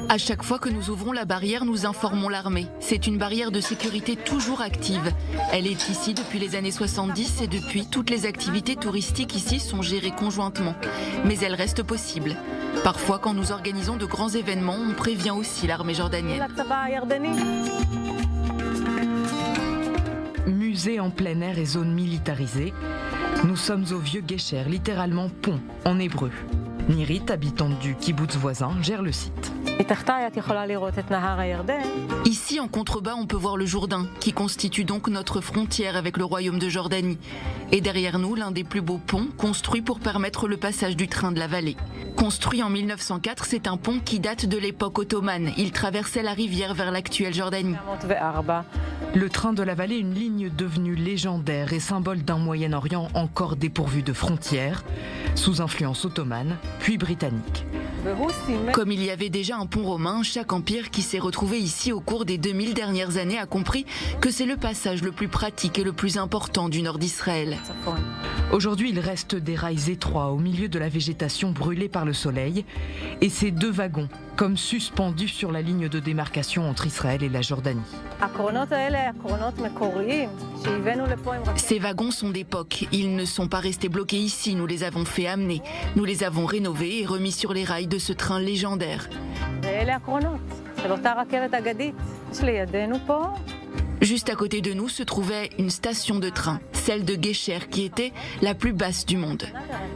À chaque fois que nous ouvrons la barrière, nous informons l'armée. C'est une barrière de sécurité toujours active. Elle est ici depuis les années 70 et depuis, toutes les activités touristiques ici sont gérées conjointement. Mais elle reste possible. Parfois, quand nous organisons de grands événements, on prévient aussi l'armée jordanienne. Musée en plein air et zone militarisée, nous sommes au vieux Guécher, littéralement pont en hébreu. Nirit, habitante du kibboutz voisin, gère le site. Ici, en contrebas, on peut voir le Jourdain, qui constitue donc notre frontière avec le royaume de Jordanie. Et derrière nous, l'un des plus beaux ponts, construit pour permettre le passage du train de la vallée. Construit en 1904, c'est un pont qui date de l'époque ottomane. Il traversait la rivière vers l'actuelle Jordanie. Le train de la vallée, une ligne devenue légendaire et symbole d'un Moyen-Orient encore dépourvu de frontières, sous influence ottomane, puis britannique. Comme il y avait déjà un pont romain, chaque empire qui s'est retrouvé ici au cours des 2000 dernières années a compris que c'est le passage le plus pratique et le plus important du nord d'Israël. Aujourd'hui, il reste des rails étroits au milieu de la végétation brûlée par le soleil et ces deux wagons, comme suspendus sur la ligne de démarcation entre Israël et la Jordanie. Ces wagons sont d'époque. Ils ne sont pas restés bloqués ici, nous les avons fait amener. Nous les avons rénovés et remis sur les rails de ce train légendaire. Juste à côté de nous se trouvait une station de train, celle de Guécher, qui était la plus basse du monde.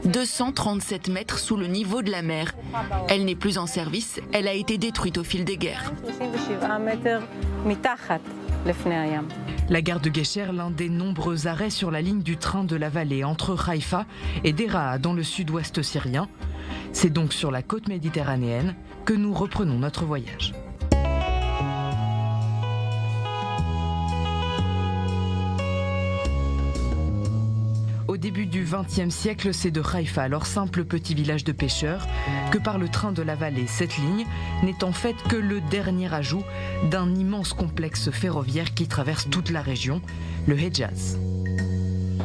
237 mètres sous le niveau de la mer. Elle n'est plus en service, elle a été détruite au fil des guerres. La gare de Guécher, l'un des nombreux arrêts sur la ligne du train de la vallée entre Haïfa et Deraa dans le sud-ouest syrien. C'est donc sur la côte méditerranéenne que nous reprenons notre voyage. Au début du XXe siècle, c'est de Haïfa, alors simple petit village de pêcheurs, que par le train de la vallée. Cette ligne n'est en fait que le dernier ajout d'un immense complexe ferroviaire qui traverse toute la région, le Hedjaz.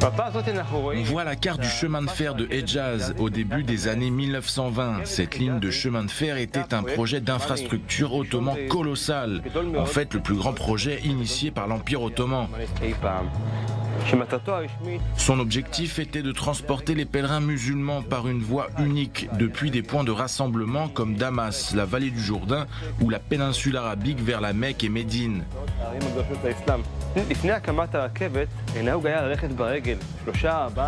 On voit la carte du chemin de fer de Hedjaz au début des années 1920. Cette ligne de chemin de fer était un projet d'infrastructure ottoman colossal. En fait, le plus grand projet initié par l'Empire ottoman. Son objectif était de transporter les pèlerins musulmans par une voie unique depuis des points de rassemblement comme Damas, la vallée du Jourdain ou la péninsule arabique vers la Mecque et Médine.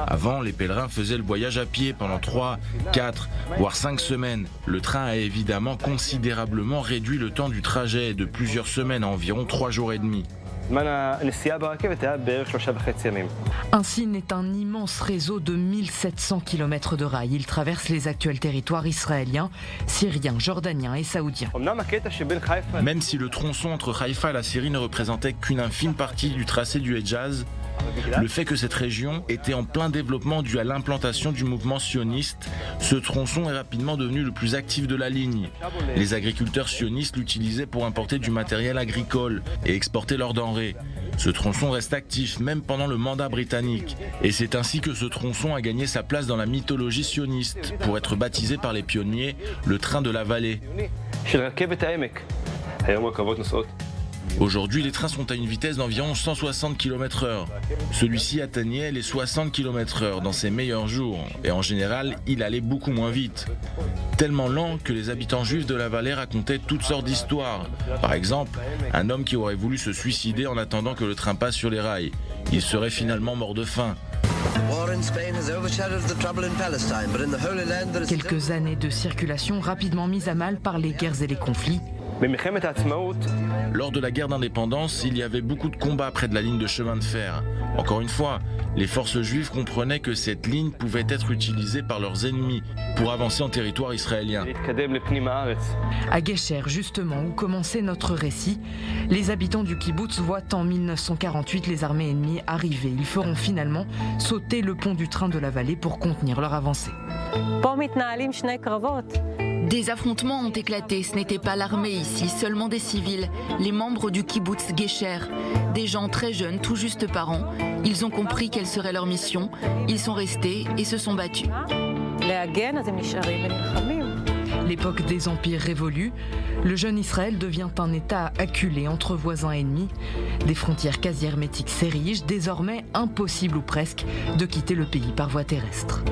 Avant, les pèlerins faisaient le voyage à pied pendant 3, 4, voire 5 semaines. Le train a évidemment considérablement réduit le temps du trajet de plusieurs semaines à environ 3 jours et demi. Ainsi naît un immense réseau de 1700 km de rails. Il traverse les actuels territoires israéliens, syriens, jordaniens et saoudiens. Même si le tronçon entre Haïfa et la Syrie ne représentait qu'une infime partie du tracé du Hedjaz, le fait que cette région était en plein développement dû à l'implantation du mouvement sioniste, ce tronçon est rapidement devenu le plus actif de la ligne. Les agriculteurs sionistes l'utilisaient pour importer du matériel agricole et exporter leurs denrées. Ce tronçon reste actif même pendant le mandat britannique. Et c'est ainsi que ce tronçon a gagné sa place dans la mythologie sioniste, pour être baptisé par les pionniers le train de la vallée. Aujourd'hui, les trains sont à une vitesse d'environ 160 km/h. Celui-ci atteignait les 60 km/h dans ses meilleurs jours, et en général, il allait beaucoup moins vite. Tellement lent que les habitants juifs de la vallée racontaient toutes sortes d'histoires. Par exemple, un homme qui aurait voulu se suicider en attendant que le train passe sur les rails. Il serait finalement mort de faim. Quelques années de circulation rapidement mises à mal par les guerres et les conflits. Lors de la guerre d'indépendance, il y avait beaucoup de combats près de la ligne de chemin de fer. Encore une fois, les forces juives comprenaient que cette ligne pouvait être utilisée par leurs ennemis pour avancer en territoire israélien. À Guécher, justement, où commençait notre récit, les habitants du kibboutz voient en 1948 les armées ennemies arriver. Ils feront finalement sauter le pont du train de la vallée pour contenir leur avancée. Des affrontements ont éclaté, ce n'était pas l'armée ici, seulement des civils, les membres du kibboutz Guécher, des gens très jeunes, tout juste parents. Ils ont compris quelle serait leur mission, ils sont restés et se sont battus. L'époque des empires révolus, le jeune Israël devient un État acculé entre voisins ennemis. Des frontières quasi hermétiques s'érigent, désormais impossible ou presque de quitter le pays par voie terrestre.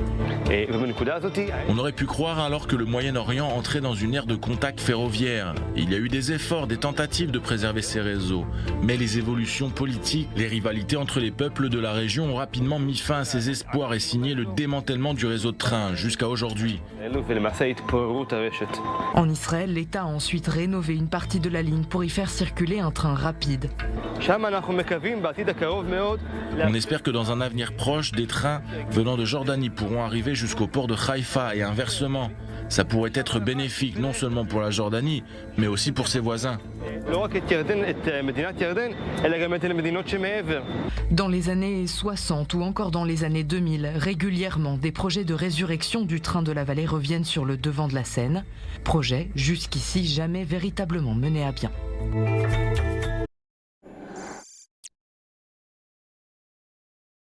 On aurait pu croire alors que le Moyen-Orient entrait dans une ère de contact ferroviaire. Il y a eu des efforts, des tentatives de préserver ces réseaux. Mais les évolutions politiques, les rivalités entre les peuples de la région ont rapidement mis fin à ces espoirs et signé le démantèlement du réseau de trains jusqu'à aujourd'hui. En Israël, l'État a ensuite rénové une partie de la ligne pour y faire circuler un train rapide. On espère que dans un avenir proche, des trains venant de Jordanie pourront arriver jusqu'au port de Haïfa et inversement. Ça pourrait être bénéfique non seulement pour la Jordanie, mais aussi pour ses voisins. Dans les années 60 ou encore dans les années 2000, régulièrement, des projets de résurrection du train de la vallée reviennent sur le devant de la scène. Projets jusqu'ici jamais véritablement menés à bien.